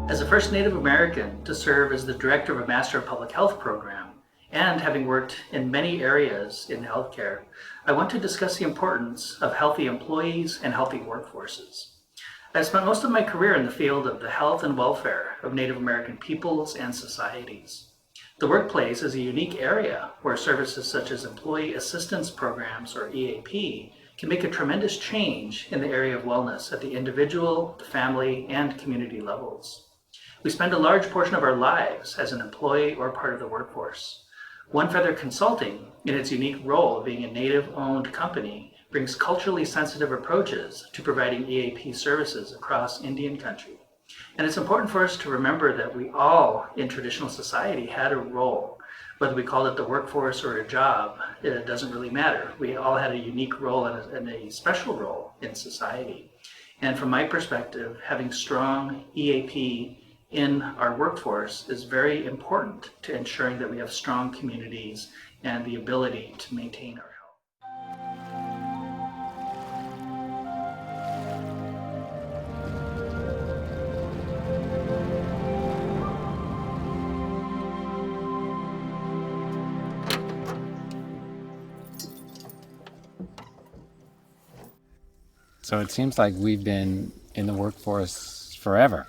As the first Native American to serve as the director of a Master of Public Health program, and having worked in many areas in healthcare, I want to discuss the importance of healthy employees and healthy workforces. I spent most of my career in the field of the health and welfare of Native American peoples and societies. The workplace is a unique area where services such as employee assistance programs, or EAP, can make a tremendous change in the area of wellness at the individual, the family, and community levels. We spend a large portion of our lives as an employee or part of the workforce. One Feather Consulting, in its unique role of being a Native-owned company, brings culturally sensitive approaches to providing EAP services across Indian country. And it's important for us to remember that we all in traditional society had a role. Whether we called it the workforce or a job, it doesn't really matter. We all had a unique role and a special role in society. And from my perspective, having strong EAP in our workforce is very important to ensuring that we have strong communities and the ability to maintain our health. So it seems like we've been in the workforce forever.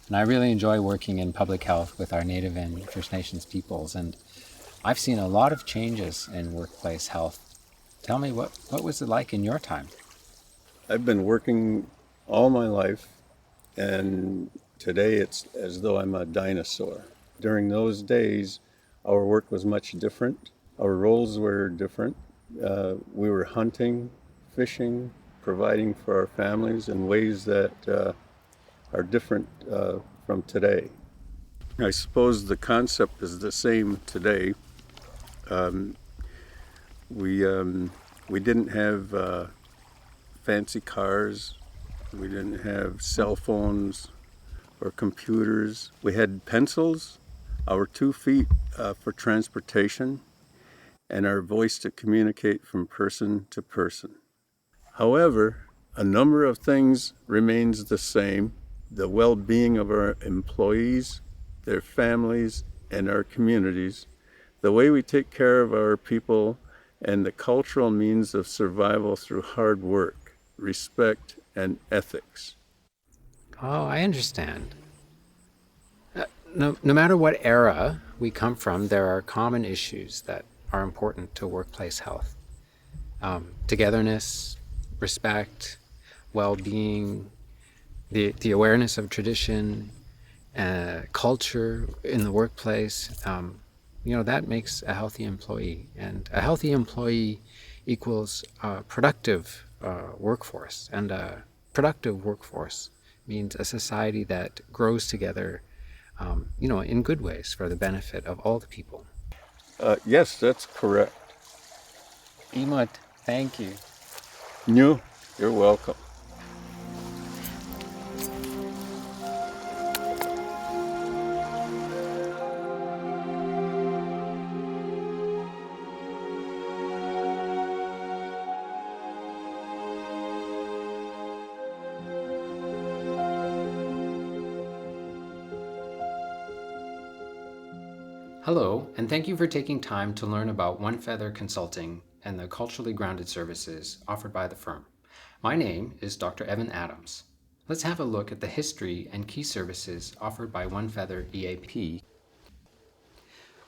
And I really enjoy working in public health with our Native and First Nations peoples. And I've seen a lot of changes in workplace health. Tell me, what was it like in your time? I've been working all my life, and today it's as though I'm a dinosaur. During those days, our work was much different. Our roles were different. We were hunting, fishing, providing for our families in ways that are different from today. I suppose the concept is the same today. We didn't have fancy cars. We didn't have cell phones or computers. We had pencils, our 2 feet for transportation, and our voice to communicate from person to person. However, a number of things remains the same. The well-being of our employees, their families, and our communities, the way we take care of our people, and the cultural means of survival through hard work, respect, and ethics. Oh, I understand. No matter what era we come from, there are common issues that are important to workplace health. Togetherness, respect, well-being, the awareness of tradition, culture in the workplace, that makes a healthy employee. And a healthy employee equals a productive workforce. And a productive workforce means a society that grows together, in good ways for the benefit of all the people. Yes, that's correct. Imut, thank you. You're welcome. Hello, and thank you for taking time to learn about One Feather Consulting and the culturally grounded services offered by the firm. My name is Dr. Evan Adams. Let's have a look at the history and key services offered by One Feather EAP.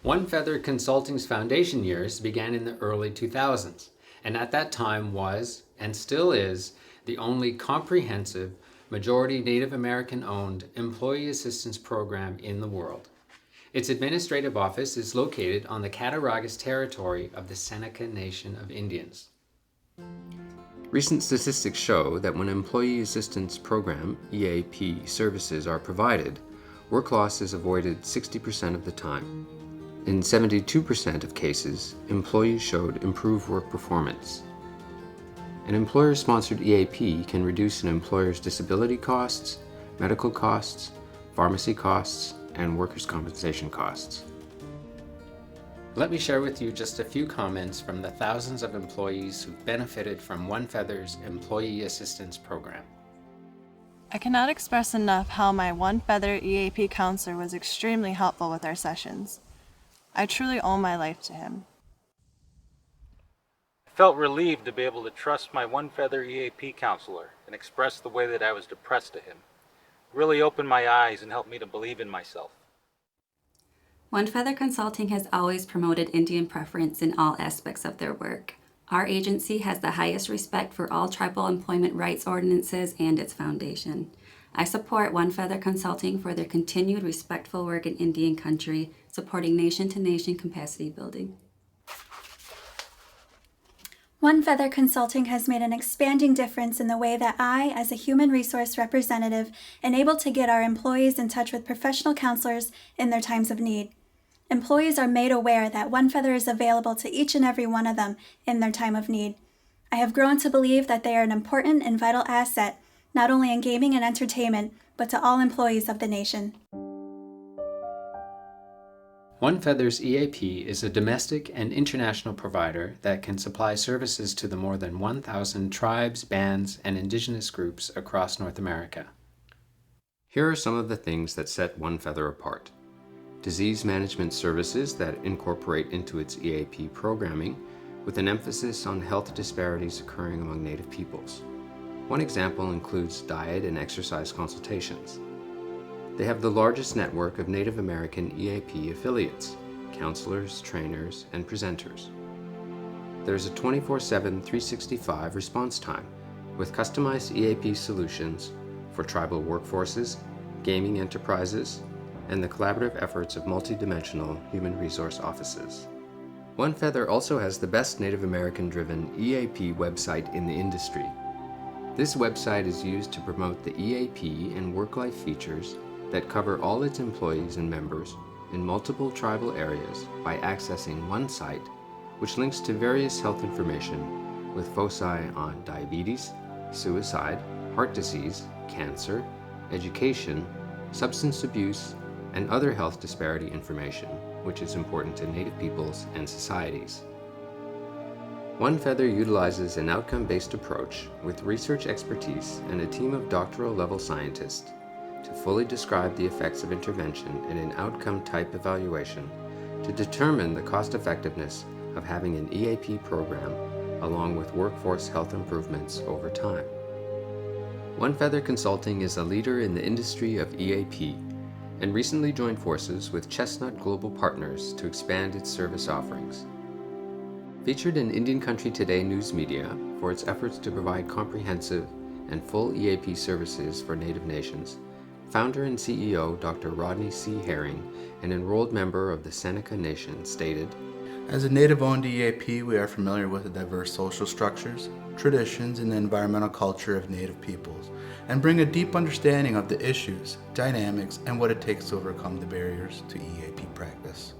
One Feather Consulting's foundation years began in the early 2000s, and at that time was, and still is, the only comprehensive, majority Native American-owned employee assistance program in the world. Its administrative office is located on the Cattaraugus territory of the Seneca Nation of Indians. Recent statistics show that when Employee Assistance Program, EAP, services are provided, work loss is avoided 60% of the time. In 72% of cases, employees showed improved work performance. An employer-sponsored EAP can reduce an employer's disability costs, medical costs, pharmacy costs, and workers' compensation costs. Let me share with you just a few comments from the thousands of employees who've benefited from One Feather's Employee Assistance Program. I cannot express enough how my One Feather EAP counselor was extremely helpful with our sessions. I truly owe my life to him. I felt relieved to be able to trust my One Feather EAP counselor and express the way that I was depressed to him. It really opened my eyes and helped me to believe in myself. One Feather Consulting has always promoted Indian preference in all aspects of their work. Our agency has the highest respect for all tribal employment rights ordinances and its foundation. I support One Feather Consulting for their continued respectful work in Indian country, supporting nation-to-nation capacity building. One Feather Consulting has made an expanding difference in the way that I, as a human resource representative, am able to get our employees in touch with professional counselors in their times of need. Employees are made aware that One Feather is available to each and every one of them in their time of need. I have grown to believe that they are an important and vital asset, not only in gaming and entertainment, but to all employees of the nation. One Feather's EAP is a domestic and international provider that can supply services to the more than 1,000 tribes, bands, and indigenous groups across North America. Here are some of the things that set One Feather apart. Disease management services that incorporate into its EAP programming with an emphasis on health disparities occurring among Native peoples. One example includes diet and exercise consultations. They have the largest network of Native American EAP affiliates, counselors, trainers, and presenters. There's a 24/7, 365 response time with customized EAP solutions for tribal workforces, gaming enterprises, and the collaborative efforts of multidimensional human resource offices. One Feather also has the best Native American-driven EAP website in the industry. This website is used to promote the EAP and work-life features that cover all its employees and members in multiple tribal areas by accessing one site, which links to various health information with foci on diabetes, suicide, heart disease, cancer, education, substance abuse, and other health disparity information, which is important to Native peoples and societies. One Feather utilizes an outcome-based approach with research expertise and a team of doctoral-level scientists to fully describe the effects of intervention in an outcome-type evaluation to determine the cost-effectiveness of having an EAP program along with workforce health improvements over time. One Feather Consulting is a leader in the industry of EAP and recently joined forces with Chestnut Global Partners to expand its service offerings. Featured in Indian Country Today news media for its efforts to provide comprehensive and full EAP services for Native nations, founder and CEO Dr. Rodney C. Herring, an enrolled member of the Seneca Nation, stated, "As a Native-owned EAP, we are familiar with the diverse social structures, traditions, and the environmental culture of Native peoples, and bring a deep understanding of the issues, dynamics, and what it takes to overcome the barriers to EAP practice."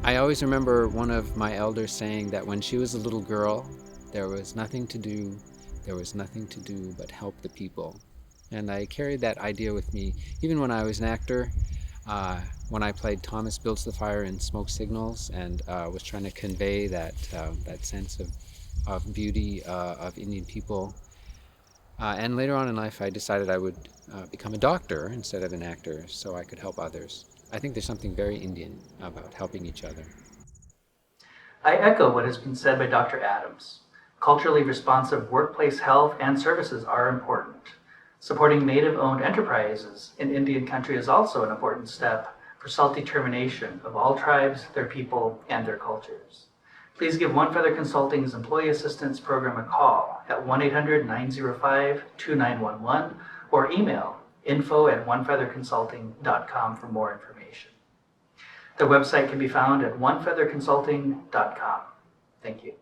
I always remember one of my elders saying that when she was a little girl, there was nothing to do but help the people. And I carried that idea with me even when I was an actor, when I played Thomas Builds the Fire in Smoke Signals and was trying to convey that sense of beauty of Indian people. And later on in life, I decided I would become a doctor instead of an actor so I could help others. I think there's something very Indian about helping each other. I echo what has been said by Dr. Adams. Culturally responsive workplace health and services are important. Supporting Native-owned enterprises in Indian country is also an important step for self-determination of all tribes, their people, and their cultures. Please give One Feather Consulting's Employee Assistance Program a call at 1-800-905-2911 or email info@onefeatherconsulting.com for more information. Their website can be found at onefeatherconsulting.com. Thank you.